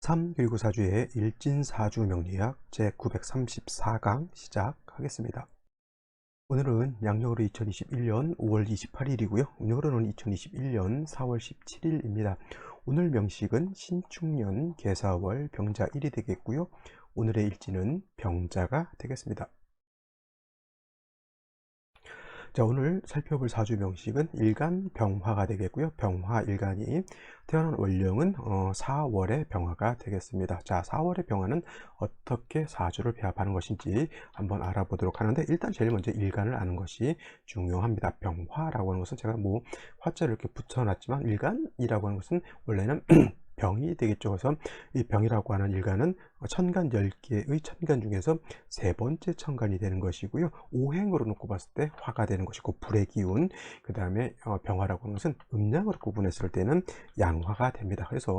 3 그리고 4주의 일진사주 명리학 제934강 시작하겠습니다. 오늘은 양력으로 2021년 5월 28일이고요. 음력으로는 2021년 4월 17일입니다. 오늘 명식은 신축년 계사월 병자 1이 되겠고요. 오늘의 일진은 병자가 되겠습니다. 자, 오늘 살펴볼 사주 명식은 일간 병화가 되겠고요. 병화 일간이 태어난 월령은 4월의 병화가 되겠습니다. 자, 4월의 병화는 어떻게 사주를 배합하는 것인지 한번 알아보도록 하는데, 일단 제일 먼저 일간을 아는 것이 중요합니다. 병화라고 하는 것은 제가 뭐 화자를 이렇게 붙여놨지만, 일간이라고 하는 것은 원래는 병이 되겠죠. 그래서 이 병이라고 하는 일간은 천간 10개의 천간 중에서 세 번째 천간이 되는 것이고요. 오행으로 놓고 봤을 때 화가 되는 것이고, 불의 기운, 그 다음에 병화라고 하는 것은 음양으로 구분했을 때는 양화가 됩니다. 그래서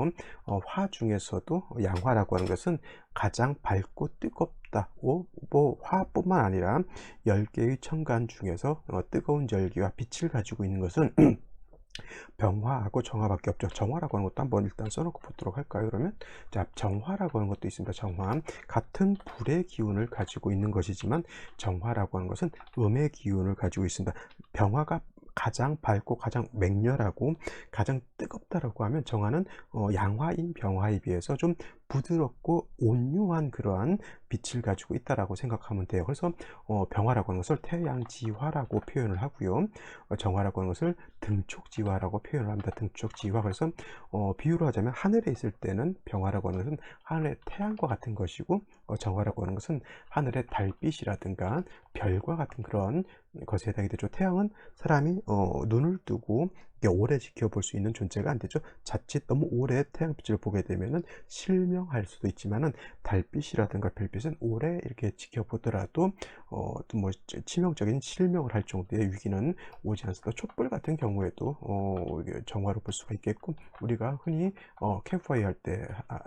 화 중에서도 양화라고 하는 것은 가장 밝고 뜨겁다. 뭐 화뿐만 아니라 10개의 천간 중에서 뜨거운 열기와 빛을 가지고 있는 것은 병화하고 정화밖에 없죠. 정화라고 하는 것도 한번 일단 써놓고 보도록 할까요? 그러면 자, 정화라고 하는 것도 있습니다. 정화, 같은 불의 기운을 가지고 있는 것이지만 정화라고 하는 것은 음의 기운을 가지고 있습니다. 병화가 가장 밝고 가장 맹렬하고 가장 뜨겁다라고 하면, 정화는 양화인 병화에 비해서 좀 부드럽고 온유한 그러한 빛을 가지고 있다라고 생각하면 돼요. 그래서 병화라고 하는 것을 태양지화라고 표현을 하고요. 정화라고 하는 것을 등촉지화라고 표현을 합니다. 등촉지화. 그래서 비유를 하자면 하늘에 있을 때는 병화라고 하는 것은 하늘의 태양과 같은 것이고, 정화라고 하는 것은 하늘의 달빛이라든가 별과 같은 그런 것에 해당이 되죠. 태양은 사람이 눈을 뜨고 오래 지켜볼 수 있는 존재가 안 되죠. 자칫 너무 오래 태양빛을 보게 되면은 실명할 수도 있지만은, 달빛이라든가 별빛은 오래 이렇게 지켜보더라도 뭐 치명적인 실명을 할 정도의 위기는 오지 않습니다. 촛불 같은 경우에도 정화로 볼 수가 있겠고, 우리가 흔히 캠프파이어 할 때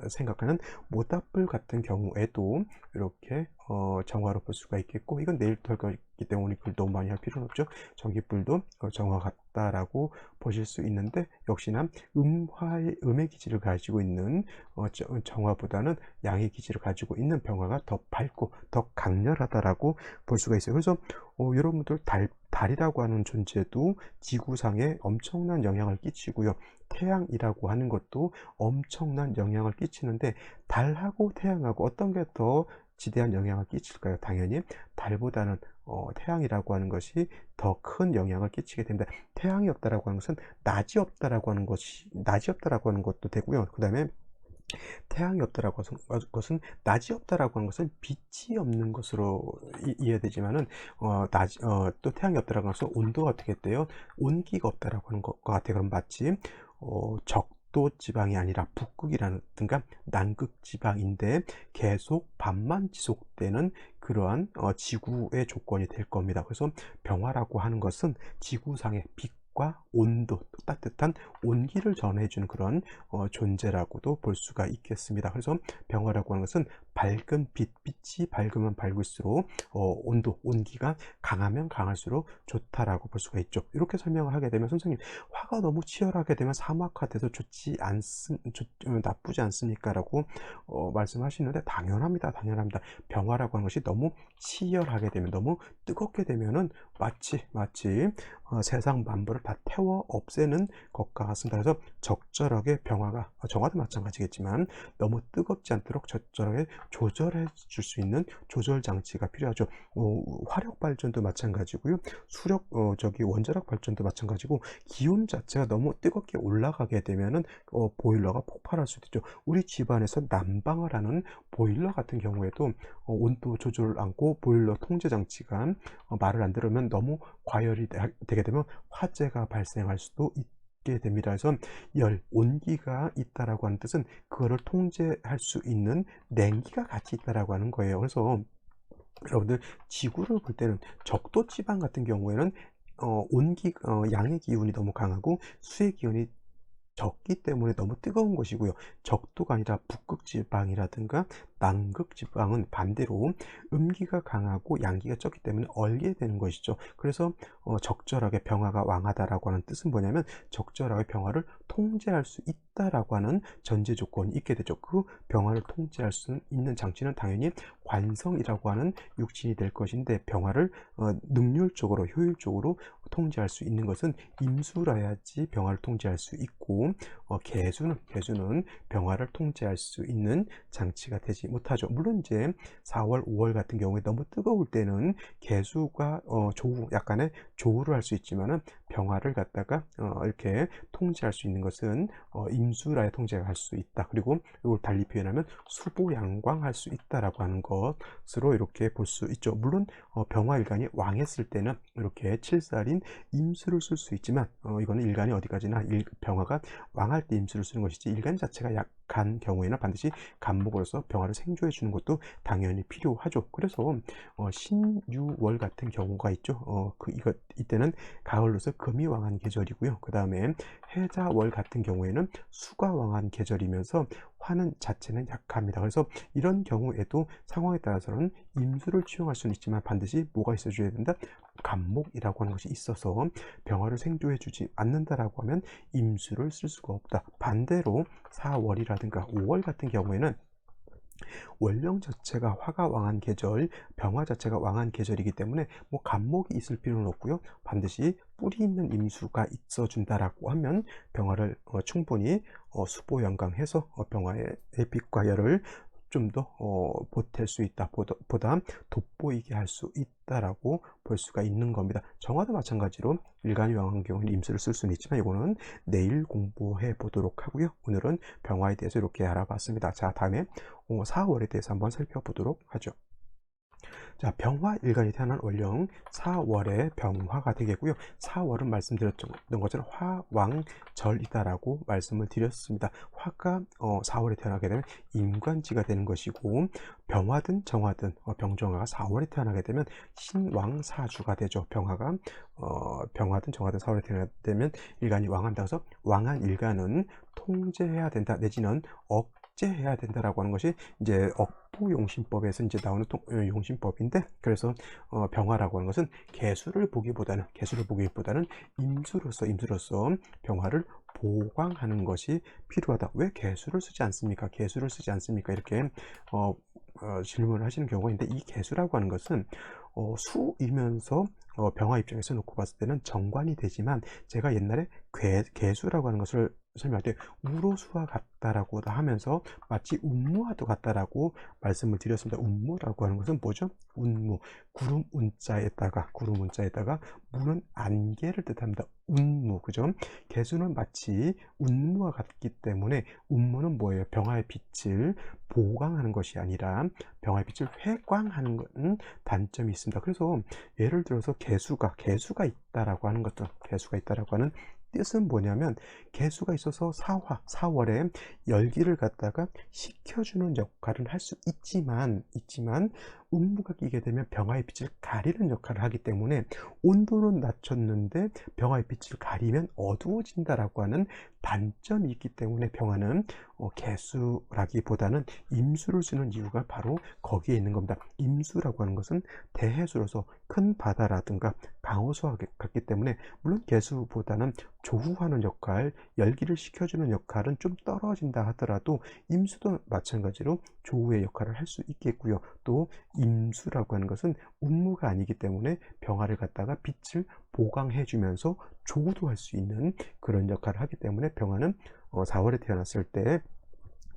생각하는 모닥불 같은 경우에도 이렇게 정화로 볼 수가 있겠고, 이건 내일 할 거기 때문에 그걸 너무 많이 할 필요는 없죠. 전기불도 정화 같다라고 보실 수 있는데, 역시나 음의 기질을 가지고 있는 정화보다는 양의 기질을 가지고 있는 병화가 더 밝고 더 강렬하다라고 볼 수가 있어요. 그래서 여러분들 달이라고 하는 존재도 지구상에 엄청난 영향을 끼치고요. 태양이라고 하는 것도 엄청난 영향을 끼치는데, 달하고 태양하고 어떤 게 더 지대한 영향을 끼칠까요? 당연히 달보다는 태양이라고 하는 것이 더 큰 영향을 끼치게 됩니다. 태양이 없다라고 하는 것은 낮이 없다라고 하는 것도 되고요. 그 다음에 태양이 없다라고 하는 것은, 낮이 없다라고 하는 것은 빛이 없는 것으로 이해되지만은, 또 태양이 없다라고 하는 것은 온도가 어떻게 돼요? 온기가 없다라고 하는 것과 같아요. 그럼 마치 적도 지방이 아니라 북극이라든가 남극 지방인데 계속 밤만 지속되는 그러한 지구의 조건이 될 겁니다. 그래서 병화라고 하는 것은 지구상의 빛과 온도, 따뜻한 온기를 전해주는 그런 존재라고도 볼 수가 있겠습니다. 그래서 병화라고 하는 것은 밝은 빛이 밝으면 밝을수록 온기가 강하면 강할수록 좋다라고 볼 수가 있죠. 이렇게 설명을 하게 되면, 선생님, 화가 너무 치열하게 되면 사막화돼서 나쁘지 않습니까? 라고 말씀하시는데, 당연합니다. 병화라고 하는 것이 너무 치열하게 되면, 너무 뜨겁게 되면은 마치 세상 만물을 다 태워 없애는 것과 같습니다. 그래서 적절하게 병화가, 정화도 마찬가지겠지만, 너무 뜨겁지 않도록 적절하게 조절해 줄 수 있는 조절 장치가 필요하죠. 화력 발전도 마찬가지고요. 원자력 발전도 마찬가지고, 기온 자체가 너무 뜨겁게 올라가게 되면은 보일러가 폭발할 수도 있죠. 우리 집안에서 난방을 하는 보일러 같은 경우에도 온도 조절을 않고 보일러 통제 장치가 말을 안 들으면, 너무 과열이 되게 되면 화재가 발생할 수도 있게 됩니다. 그래서 온기가 있다라고 하는 뜻은 그거를 통제할 수 있는 냉기가 같이 있다라고 하는 거예요. 그래서 여러분들, 지구를 볼 때는 적도 지방 같은 경우에는 양의 기운이 너무 강하고 수의 기운이 적기 때문에 너무 뜨거운 것이고요. 적도가 아니라 북극지방이라든가 남극지방은 반대로 음기가 강하고 양기가 적기 때문에 얼게 되는 것이죠. 그래서 적절하게 병화가 왕하다라고 하는 뜻은 뭐냐면, 적절하게 병화를 통제할 수 있다라고 하는 전제 조건이 있게 되죠. 그 병화를 통제할 수 있는 장치는 당연히 관성이라고 하는 육신이 될 것인데, 병화를 능률적으로 효율적으로 통제할 수 있는 것은 임수라야지 병화를 통제할 수 있고, 개수는 병화를 통제할 수 있는 장치가 되지 못하죠. 물론 이제 4월, 5월 같은 경우에 너무 뜨거울 때는 개수가 약간의 조우를 할 수 있지만은, 병화를 갖다가 이렇게 통제할 수 있는 것은 임수라야 통제가 할 수 있다. 그리고 이걸 달리 표현하면 수보양광할 수 있다라고 하는 것으로 이렇게 볼 수 있죠. 물론 병화일간이 왕했을 때는 이렇게 칠살인 임수를 쓸 수 있지만, 이거는 일간이 어디까지나 병화가 왕할 때 임수를 쓰는 것이지, 일간 자체가 약한 경우에는 반드시 간목으로서 병화를 생조해 주는 것도 당연히 필요하죠. 그래서 신유월 같은 경우가 있죠. 이때는 가을로서 금이 왕한 계절이고요. 그 다음에 해자월 같은 경우에는 수가 왕한 계절이면서 화는 자체는 약합니다. 그래서 이런 경우에도 상황에 따라서는 임수를 취용할 수는 있지만 반드시 뭐가 있어줘야 된다? 간목이라고 하는 것이 있어서 병화를 생조해 주지 않는다라고 하면 임수를 쓸 수가 없다. 반대로 4월이라든가 5월 같은 경우에는 월령 자체가 화가 왕한 계절, 병화 자체가 왕한 계절이기 때문에 뭐 간목이 있을 필요는 없고요. 반드시 뿌리 있는 임수가 있어 준다라고 하면 병화를 충분히 수보양강해서 병화의 빛과 열을 좀 더 보탤 수 있다, 보다 돋보이게 할 수 있다라고 볼 수가 있는 겁니다. 정화도 마찬가지로 일간이 왕한 경우는 임수를 쓸 수는 있지만, 이거는 내일 공부해 보도록 하고요. 오늘은 병화에 대해서 이렇게 알아봤습니다. 자, 다음에 4월에 대해서 한번 살펴보도록 하죠. 자, 병화일간이 태어난 월령 4월에 병화가 되겠고요. 4월은 말씀드렸던 것처럼 화왕절이다라고 말씀을 드렸습니다. 화가 4월에 태어나게 되면 임관지가 되는 것이고, 병화든 정화든 병정화가 4월에 태어나게 되면 신왕사주가 되죠. 병화든 정화든 4월에 태어나게 되면 일간이 왕한다. 그래서 왕한 일간은 통제해야 된다, 내지는 억제해야 된다라고 하는 것이 이제 억부용신법에서 이제 나오는 용신법인데, 그래서 병화라고 하는 것은 개수를 보기보다는 임수로서 병화를 보강하는 것이 필요하다. 왜 개수를 쓰지 않습니까? 이렇게 질문을 하시는 경우가 있는데, 이 개수라고 하는 것은 수이면서 병화 입장에서 놓고 봤을 때는 정관이 되지만, 제가 옛날에 개수라고 하는 것을 설명할 때 우로수와 같다라고 하면서 마치 운무와도 같다라고 말씀을 드렸습니다. 운무라고 하는 것은 뭐죠? 운무, 구름 운자에다가 무는 안개를 뜻합니다. 운무, 그죠? 개수는 마치 운무와 같기 때문에, 운무는 뭐예요? 병화의 빛을 보강하는 것이 아니라 병화의 빛을 회광하는 것은 단점이 있습니다. 그래서 예를 들어서 개수가 있다라고 하는 뜻은 뭐냐면, 개수가 있어서 4월에 열기를 갖다가 식혀주는 역할은 할 수 있지만 운무가 끼게 되면 병화의 빛을 가리는 역할을 하기 때문에, 온도는 낮췄는데 병화의 빛을 가리면 어두워진다라고 하는 단점이 있기 때문에, 병화는 개수라기보다는 임수를 쓰는 이유가 바로 거기에 있는 겁니다. 임수라고 하는 것은 대해수로서 큰 바다라든가 강호수와 같기 때문에, 물론 개수보다는 조후하는 역할, 열기를 식혀주는 역할은 좀 떨어진다 하더라도 임수도 마찬가지로 조후의 역할을 할 수 있겠고요. 또 임수라고 하는 것은 운무가 아니기 때문에 병화를 갖다가 빛을 보강해 주면서 조후도 할 수 있는 그런 역할을 하기 때문에, 병화는 4월에 태어났을 때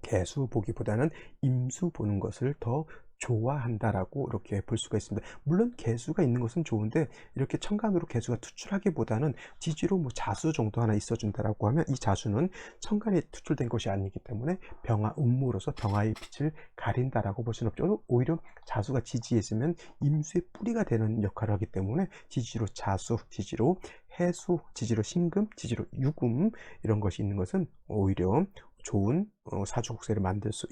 개수 보기보다는 임수 보는 것을 더 좋아한다라고 이렇게 볼 수가 있습니다. 물론 개수가 있는 것은 좋은데, 이렇게 천간으로 개수가 투출하기보다는 지지로 뭐 자수 정도 하나 있어준다라고 하면, 이 자수는 천간에 투출된 것이 아니기 때문에 운무로서 병화의 빛을 가린다라고 볼 수는 없죠. 오히려 자수가 지지에 있으면 임수의 뿌리가 되는 역할을 하기 때문에, 지지로 자수, 지지로 해수, 지지로 신금, 지지로 유금, 이런 것이 있는 것은 오히려 좋은 사주국세를 만들 수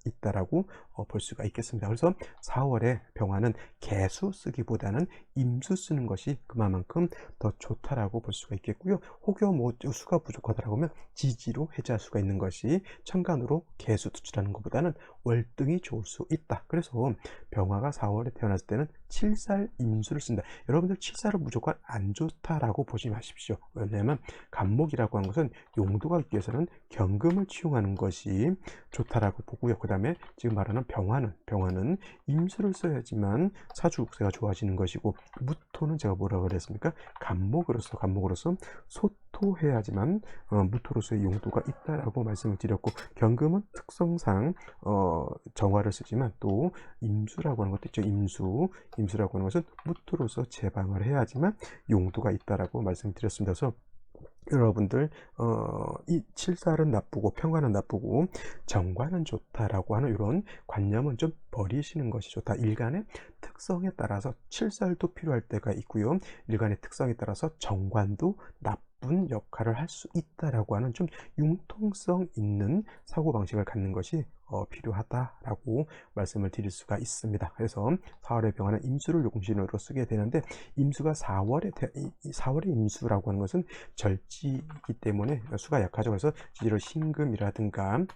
있다라고 볼 수가 있겠습니다. 그래서 4월에 병화는 개수 쓰기보다는 임수 쓰는 것이 그만큼 더 좋다라고 볼 수가 있겠고요. 혹여 뭐 수가 부족하다라고 하면 지지로 해제할 수가 있는 것이 천간으로 개수 투출하는 것보다는 월등히 좋을 수 있다. 그래서 병화가 4월에 태어났을 때는 칠살 임수를 쓴다. 여러분들 칠살은 무조건 안 좋다라고 보지 마십시오. 왜냐하면 간목이라고 하는 것은 용도가 있기 위해서는 경금을 치용하는 것이 좋다라고 보고요. 그 다음에 지금 말하는 병화는 임수를 써야지만 사주국세가 좋아지는 것이고, 무토는 제가 뭐라고 그랬습니까? 간목으로서 소토해야지만 무토로서의 용도가 있다라고 말씀을 드렸고, 경금은 특성상 정화를 쓰지만 또 임수라고 하는 것도 있죠. 임수라고 하는 것은 무토로서 제방을 해야지만 용도가 있다라고 말씀드렸습니다. 그래서 여러분들 이 칠살은 나쁘고 평관은 나쁘고 정관은 좋다라고 하는 이런 관념은 좀 버리시는 것이 좋다. 일간의 특성에 따라서 칠살도 필요할 때가 있고요. 일간의 특성에 따라서 정관도 나쁜 역할을 할 수 있다라고 하는 좀 융통성 있는 사고방식을 갖는 것이 필요하다라고 말씀을 드릴 수가 있습니다. 그래서 4월의 병화는 임수를 용신으로 쓰게 되는데, 임수가 4월의 임수라고 하는 것은 절지이기 때문에 수가 약하죠. 그래서 지지로 신금이라든가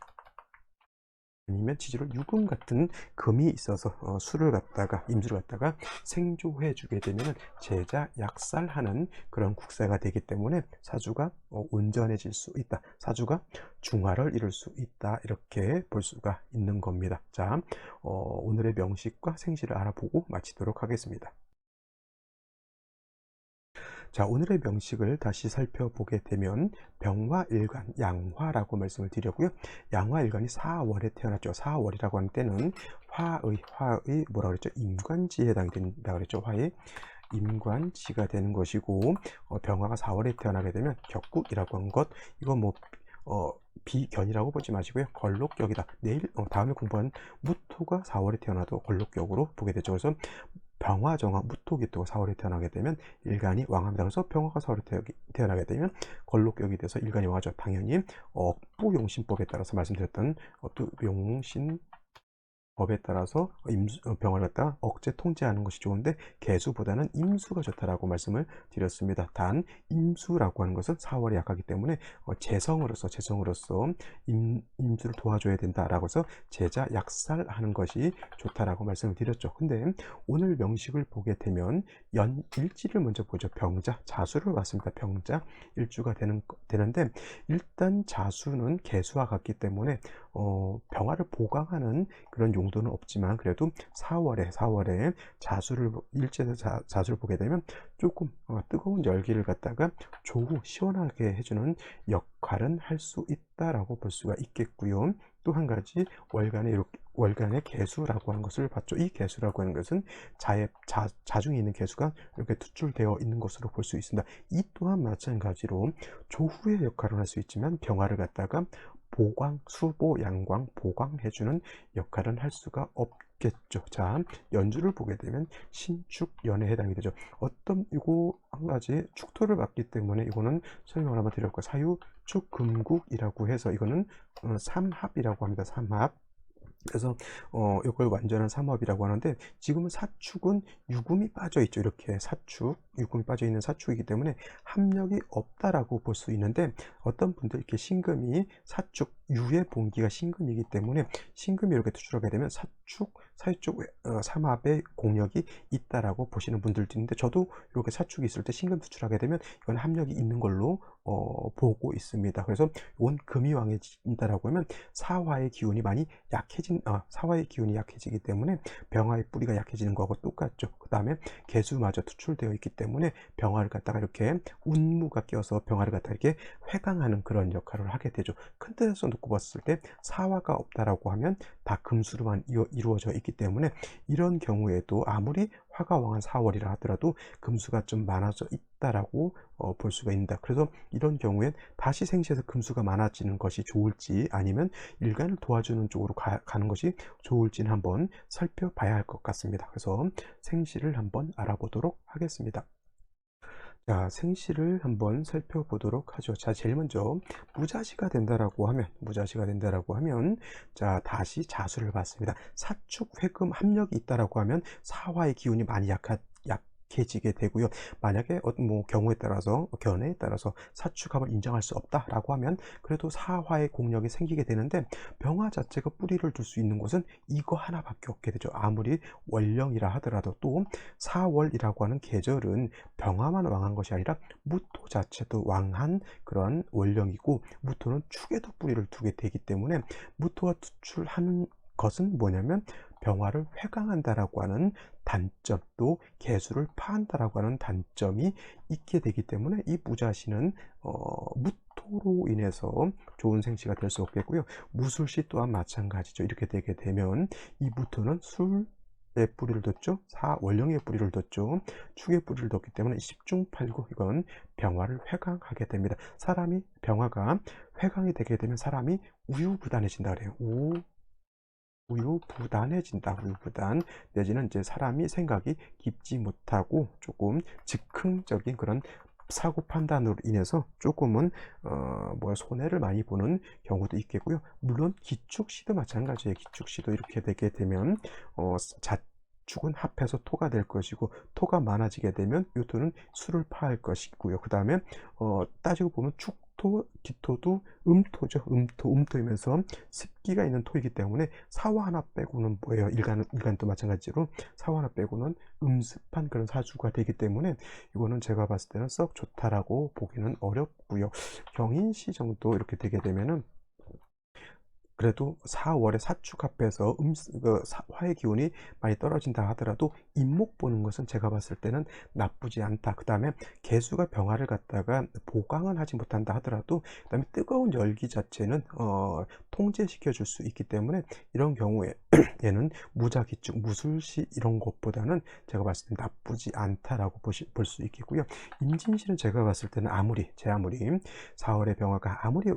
아니면 지지로 유금 같은 금이 있어서 임수를 갖다가 생조해 주게 되면 제자 약살하는 그런 국세가 되기 때문에 사주가 온전해질 수 있다. 사주가 중화를 이룰 수 있다. 이렇게 볼 수가 있는 겁니다. 자, 오늘의 명식과 생시를 알아보고 마치도록 하겠습니다. 자, 오늘의 명식을 다시 살펴보게 되면 병화일간, 양화라고 말씀을 드렸고요. 양화일간이 4월에 태어났죠. 4월이라고 하는 때는 화의 뭐라 그랬죠? 임관지에 해당이 된다 그랬죠. 화의 임관지가 되는 것이고, 병화가 4월에 태어나게 되면 격국이라고 한 것, 이거 뭐 비견이라고 보지 마시고요. 걸록격이다. 다음에 공부한 무토가 4월에 태어나도 걸록격으로 보게 되죠. 그래서 병화, 정화, 무토기 또 4월에 태어나게 되면 일간이 왕합니다. 그래서 병화가 4월에 태어나게 되면 걸록격이 돼서 일간이 왕하죠. 당연히 억부용신법에 따라서 말씀드렸던 억부용신 법에 따라서 병화를 갖다가 억제 통제하는 것이 좋은데, 개수보다는 임수가 좋다라고 말씀을 드렸습니다. 단 임수라고 하는 것은 4월에 약하기 때문에 재성으로서 임수를 도와줘야 된다라고 해서 제자 약살하는 것이 좋다라고 말씀을 드렸죠. 근데 오늘 명식을 보게 되면 일지를 먼저 보죠. 병자, 자수를 봤습니다. 병자 일주가 되는데, 일단 자수는 개수와 같기 때문에 병화를 보강하는 그런 용도는 없지만, 그래도 4월에 일제에서 자수를 보게 되면 조금 뜨거운 열기를 갖다가 시원하게 해주는 역할은 할 수 있다라고 볼 수가 있겠고요. 또 한 가지 월간의 개수라고 하는 것을 봤죠. 이 개수라고 하는 것은 자중에 있는 개수가 이렇게 투출되어 있는 것으로 볼 수 있습니다. 이 또한 마찬가지로 조후의 역할을 할 수 있지만 병화를 갖다가 수보, 양광, 보강해주는 역할은 할 수가 없겠죠. 자, 연주를 보게 되면 신축연에 해당이 되죠. 이거 한 가지 축토를 받기 때문에 이거는 설명을 한번 드렸고, 사유축금국이라고 해서 이거는 삼합이라고 합니다. 삼합. 그래서 이걸 완전한 삼합이라고 하는데, 지금은 사축은 유금이 빠져 있죠. 이렇게 유금이 빠져 있는 사축이기 때문에 합력이 없다라고 볼 수 있는데, 어떤 분들 이렇게 신금이 유의 본기가 신금이기 때문에 신금이 이렇게 투출하게 되면 사유축 삼합의 공력이 있다라고 보시는 분들도 있는데, 저도 이렇게 사축이 있을 때 신금 투출하게 되면 이건 합력이 있는 걸로 보고 있습니다. 그래서 이건 금이 왕해진다라고 하면 사화의 기운이 약해지기 때문에 병화의 뿌리가 약해지는 거하고 똑같죠. 그 다음에 개수마저 투출되어 있기 때문에 병화를 갖다가 이렇게 운무가 껴서 병화를 갖다가 이렇게 회강하는 그런 역할을 하게 되죠. 큰 틀에서 놓고 봤을 때 사화가 없다라고 하면 다 금수로만 이루어져 있기 때문에, 이런 경우에도 아무리 화가 왕한 4월이라 하더라도 금수가 좀 많아져 있다라고 볼 수가 있습니다. 그래서 이런 경우엔 다시 생시에서 금수가 많아지는 것이 좋을지, 아니면 일간을 도와주는 쪽으로 가는 것이 좋을지는 한번 살펴봐야 할 것 같습니다. 그래서 생시를 한번 알아보도록 하겠습니다. 자, 생시를 한번 살펴보도록 하죠. 자, 제일 먼저 무자시가 된다라고 하면 자, 다시 자수를 받습니다. 사축 회금 합력이 있다라고 하면 사화의 기운이 많이 약해지게 되고요. 만약에 어떤 뭐 경우에 따라서 견해에 따라서 사축합을 인정할 수 없다라고 하면 그래도 사화의 공력이 생기게 되는데, 병화 자체가 뿌리를 둘 수 있는 곳은 이거 하나밖에 없게 되죠. 아무리 월령이라 하더라도. 또 사월이라고 하는 계절은 병화만 왕한 것이 아니라 무토 자체도 왕한 그런 월령이고, 무토는 축에도 뿌리를 두게 되기 때문에 무토가 투출하는 것은 뭐냐면 병화를 회강한다라고 하는 단점, 또 개수를 파한다라고 하는 단점이 있게 되기 때문에 이 무자시는 무토로 인해서 좋은 생시가 될 수 없겠고요. 무술시 또한 마찬가지죠. 이렇게 되게 되면 이 무토는 술의 뿌리를 뒀죠. 사월령의 뿌리를 뒀죠. 축의 뿌리를 뒀기 때문에 십중팔구, 이건 병화를 회강하게 됩니다. 사람이 병화가 회강이 되게 되면 사람이 우유부단해진다 그래요. 우유부단해진다. 우유부단 내지는 이제 사람이 생각이 깊지 못하고 조금 즉흥적인 그런 사고 판단으로 인해서 조금은 손해를 많이 보는 경우도 있겠고요. 물론 기축시도 마찬가지예요. 기축시도 이렇게 되게 되면 자축은 합해서 토가 될 것이고, 토가 많아지게 되면 요토는 수를 파할 것이고요. 그 다음에 따지고 보면 축토, 기토도 음토죠. 음토이면서 습기가 있는 토이기 때문에 사화 하나 빼고는 뭐예요? 일간도 마찬가지로 사화 하나 빼고는 음습한 그런 사주가 되기 때문에 이거는 제가 봤을 때는 썩 좋다라고 보기는 어렵고요. 경인시 정도 이렇게 되게 되면은 그래도 4월에 사축 합해서 화의 기운이 많이 떨어진다 하더라도 임목 보는 것은 제가 봤을 때는 나쁘지 않다. 그 다음에 개수가 병화를 갖다가 보강은 하지 못한다 하더라도 그 다음에 뜨거운 열기 자체는 통제시켜 줄 수 있기 때문에 이런 경우에 얘는 무자기축, 무술시 이런 것보다는 제가 봤을 때 나쁘지 않다라고 볼 수 있겠고요. 임진시는 제가 봤을 때는 제 아무리 4월의 병화가 아무리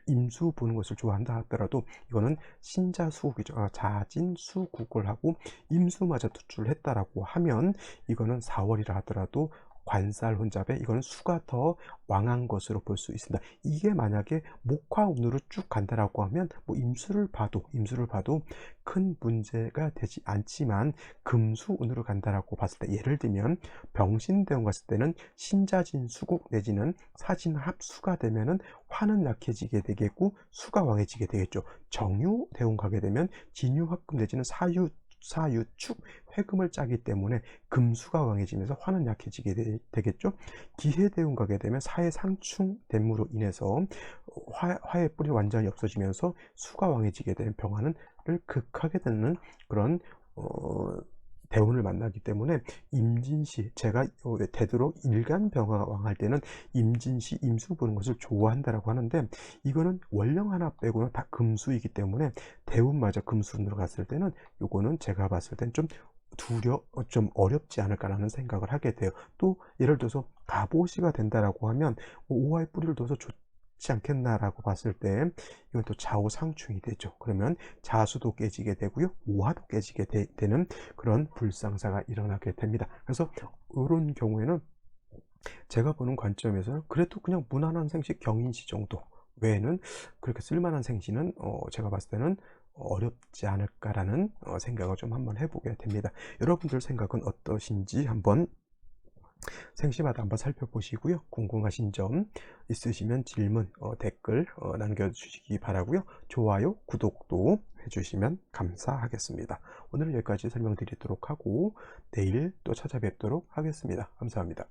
임수 보는 것을 좋아한다 하더라도 이거는 신자수국이죠. 자진수국을 하고 임수마저 투출했다라고 하면 이거는 4월이라 하더라도 관살 혼잡에 이거는 수가 더 왕한 것으로 볼 수 있습니다. 이게 만약에 목화운으로 쭉 간다라고 하면 뭐 임수를 봐도 큰 문제가 되지 않지만, 금수운으로 간다라고 봤을 때 예를 들면 병신대운 갔을 때는 신자진수국 내지는 사진합수가 되면은 화는 약해지게 되겠고 수가 왕해지게 되겠죠. 정유대운 가게 되면 진유합금 내지는 사유축 회금을 짜기 때문에 금수가 왕해지면서 화는 약해지게 되겠죠. 기해대운 가게 되면 사해상충됨으로 인해서 화의 뿌리 완전히 없어지면서 수가 왕해지게 되는 병화를 극하게 되는 그런 대운을 만나기 때문에 임진시, 제가 되도록 일간병화가 왕할 때는 임진시, 임수 보는 것을 좋아한다라고 하는데, 이거는 월령 하나 빼고는 다 금수이기 때문에 대운마저 금수로 갔을 때는 요거는 제가 봤을 땐 좀 어렵지 않을까라는 생각을 하게 돼요. 또 예를 들어서 갑오시가 된다라고 하면 오화의 뿌리를 둬서 좋지 않겠나라고 봤을 때 이건 또 좌우상충이 되죠. 그러면 자수도 깨지게 되고요, 오화도 깨지게 되는 그런 불상사가 일어나게 됩니다. 그래서 이런 경우에는 제가 보는 관점에서는 그래도 그냥 무난한 생시 경인시 정도 외에는 그렇게 쓸만한 생시는 제가 봤을 때는 어렵지 않을까라는 생각을 좀 한번 해보게 됩니다. 여러분들 생각은 어떠신지 한번 생시마다 한번 살펴보시고요. 궁금하신 점 있으시면 질문, 댓글 남겨주시기 바라고요. 좋아요, 구독도 해주시면 감사하겠습니다. 오늘은 여기까지 설명드리도록 하고 내일 또 찾아뵙도록 하겠습니다. 감사합니다.